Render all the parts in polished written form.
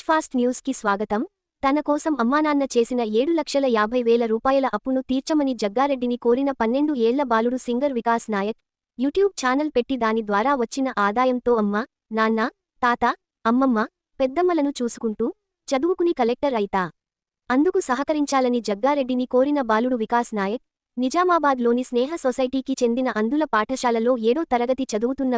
Superfast news కి స్వాగతం. తన కోసం అమ్మానాన్న చేసిన 7,50,000 రూపాయల అప్పును తీర్చమని జగ్గారెడ్డిని కోరిన 12 ఏళ్ల బాలుడు singer Vikas Naik YouTube channel పెట్టి దాని ద్వారా వచ్చిన ఆదాయంతో అమ్మ, నాన్న, తాత, అమ్మమ్మ, పెద్దమ్మలను చూసుకుంటూ చదువుకుని కలెక్టర్ అయితా. అందుకు సహకరించాలని జగ్గారెడ్డిని కోరిన బాలుడు వికాస్ నాయక్ నిజామాబాద్లోని స్నేహ సొసైటీకి చెందిన అందుల పాఠశాలలో 7వ తరగతి చదువుతున్న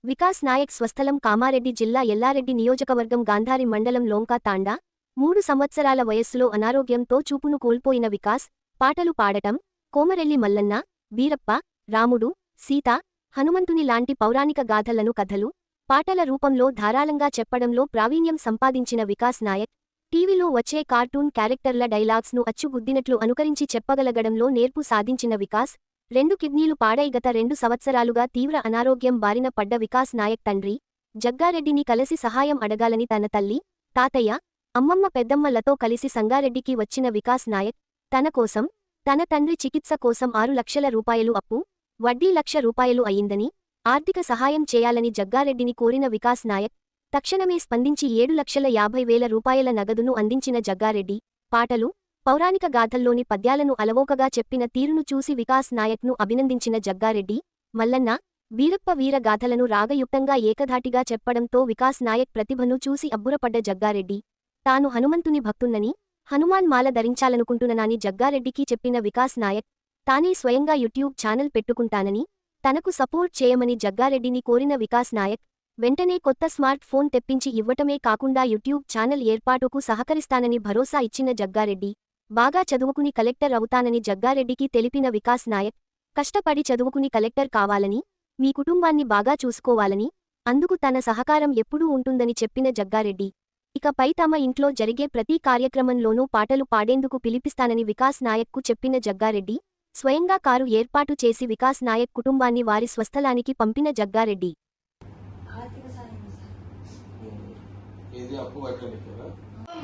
వికాస్ నాయక్ స్వస్థలం కామారెడ్డి జిల్లా ఎల్లారెడ్డి నియోజకవర్గం గాంధారి మండలం లోంకా తాండా. 3 సంవత్సరాల వయస్సులో అనారోగ్యంతో చూపును కోల్పోయిన వికాస్ పాటలు పాడటం, కోమరెల్లి మల్లన్న, వీరప్ప, రాముడు, సీత, హనుమంతుని లాంటి పౌరాణిక గాథలను కథలు, పాటల రూపంలో ధారాళంగా చెప్పడంలో ప్రావీణ్యం సంపాదించిన వికాస్ నాయక్ టీవీలో వచ్చే కార్టూన్ క్యారెక్టర్ల డైలాగ్స్ను అచ్చుగుద్దినట్లు అనుకరించి చెప్పగలగడంలో నేర్పు సాధించిన వికాస్ 2 కిడ్నీలు పాడై గత 2 సంవత్సరాలుగా తీవ్ర అనారోగ్యం బారిన పడ్డ వికాస్ నాయక్ తండ్రి జగ్గారెడ్డిని కలిసి సహాయం అడగాలని తన తల్లి, తాతయ్య, అమ్మమ్మ, పెద్దమ్మలతో కలిసి సంగారెడ్డికి వచ్చిన వికాస్ నాయక్ తన కోసం, తన తండ్రి చికిత్స కోసం 6 లక్షల రూపాయలు అప్పు, వడ్డీ ₹1,00,000 అయిందని, ఆర్థిక సహాయం చేయాలని జగ్గారెడ్డిని కోరిన వికాస్ నాయక్ తక్షణమే స్పందించి 7,50,000 రూపాయల నగదును అందించిన జగ్గారెడ్డి పాటలు, పౌరాణిక గాథల్లోని పద్యాలను అలవోకగా చెప్పిన తీరును చూసి వికాస్ నాయక్ను అభినందించిన జగ్గారెడ్డి, మల్లన్న, వీరప్ప వీర గాథలను రాగయుక్తంగా ఏకధాటిగా చెప్పడంతో వికాస్ నాయక్ ప్రతిభను చూసి అబ్బురపడ్డ జగ్గారెడ్డి తాను హనుమంతుని భక్తున్నని, హనుమాన్ మాల ధరించాలనుకుంటున్నానని జగ్గారెడ్డికి చెప్పిన వికాస్ నాయక్ తానే స్వయంగా యూట్యూబ్ ఛానల్ పెట్టుకుంటానని, తనకు సపోర్ట్ చేయమని జగ్గారెడ్డిని కోరిన వికాస్ నాయక్ వెంటనే కొత్త స్మార్ట్ ఫోన్ తెప్పించి ఇవ్వటమే కాకుండా యూట్యూబ్ ఛానల్ ఏర్పాటుకు సహకరిస్తానని భరోసా ఇచ్చిన జగ్గారెడ్డి బాగా చదువుకుని కలెక్టర్ అవుతానని జగ్గారెడ్డికి తెలిపిన వికాస్ నాయక్ కష్టపడి చదువుకుని కలెక్టర్ కావాలని, మీ కుటుంబాన్ని బాగా చూసుకోవాలని, అందుకు తన సహకారం ఎప్పుడూ ఉంటుందని చెప్పిన జగ్గారెడ్డి ఇకపై తమ ఇంట్లో జరిగే ప్రతి కార్యక్రమంలోనూ పాటలు పాడేందుకు పిలిపిస్తానని వికాస్ నాయక్కు చెప్పిన జగ్గారెడ్డి స్వయంగా కారు ఏర్పాటు చేసి వికాస్ నాయక్ కుటుంబాన్ని వారి స్వస్థలానికి పంపిన జగ్గారెడ్డి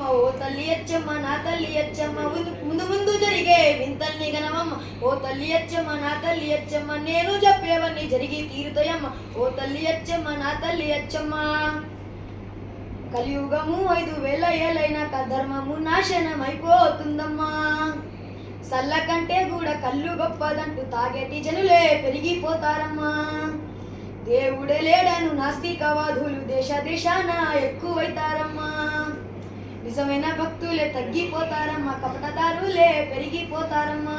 ఓ తల్లి అచ్చమ్మ, నా తల్లి అచ్చమ్మ, ముందు ముందు జరిగే వింతల్ని గనవమ్మ. ఓ తల్లి అచ్చమ్మ, నా తల్లి అచ్చమ్మ, నేను చెప్పేవన్నీ జరిగి తీరుతాయమ్మ. ఓ తల్లి అచ్చమ్మ, నా తల్లి అచ్చమ్మ, కలియుగము 5,000 ఏళ్ళైనాక ధర్మము నాశనమైపోతుందమ్మా. సల్ల కంటే కూడా కళ్ళు గొప్పదంటూ తాగేటి జనులే పెరిగిపోతారమ్మా. దేవుడే లేడను నాస్తికవాదులు దేశాన ఎక్కువైతారమ్మా. నిజమైన భక్తులే తగ్గిపోతారమ్మా, కపటదారులే పెరిగిపోతారమ్మా.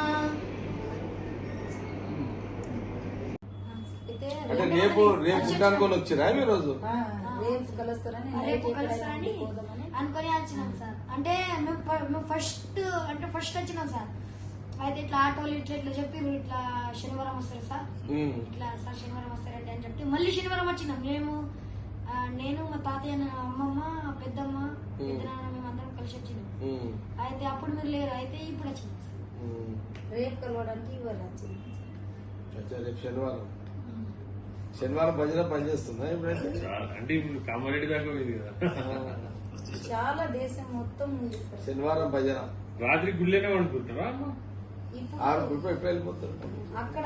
అంటే రేపు వచ్చిరా మీరు రోజు రేపు కలుస్తారని అనుకొని వచ్చినాం సార్. అంటే మేము ఫస్ట్ వచ్చినాం సార్. అయితే ఇట్లా ఆటోలు ఇట్లా చెప్పి ఇట్లా శనివారం వస్తారు సార్, ఇట్లా సార్ శనివారం వస్తారంటే అని చెప్తే మళ్ళీ శనివారం వచ్చినాం. నేను మా తాతయ్య, అమ్మమ్మ, పెద్దమ్మ, పెద్దనాన్న మేమందరం కలిసి వచ్చినాం. అయితే అప్పుడు మీరు లేరు, అయితే ఇప్పుడు వచ్చినాం సార్. రేపు కలవడానికి ఇవాళ వచ్చింది. శనివారం భజన పనిచేస్తుందా ఇప్పుడైతే? అంటే ఇప్పుడు కామారెడ్డి దాకా పోయింది కదా, చాలా దేశం మొత్తం ఉంది. శనివారం భజన రాత్రి గుళ్ళేనే వండుకుంటారా? ఎప్పుడు వెళ్ళిపోతారు అక్కడ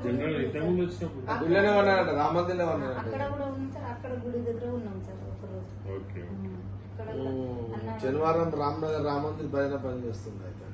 జనరల్ ఇంతకుముందు వచ్చినప్పుడు గుళ్ళనే ఉన్నారట, రామందిలో ఉన్నారట. అక్కడ కూడా ఉంది సార్, అక్కడ గుడి దగ్గర ఉన్నాం సార్ ఒకరోజు. ఓకే. శనివారం రామ్నగర్ రామందిర్ భజన పనిచేస్తుంది అయితే.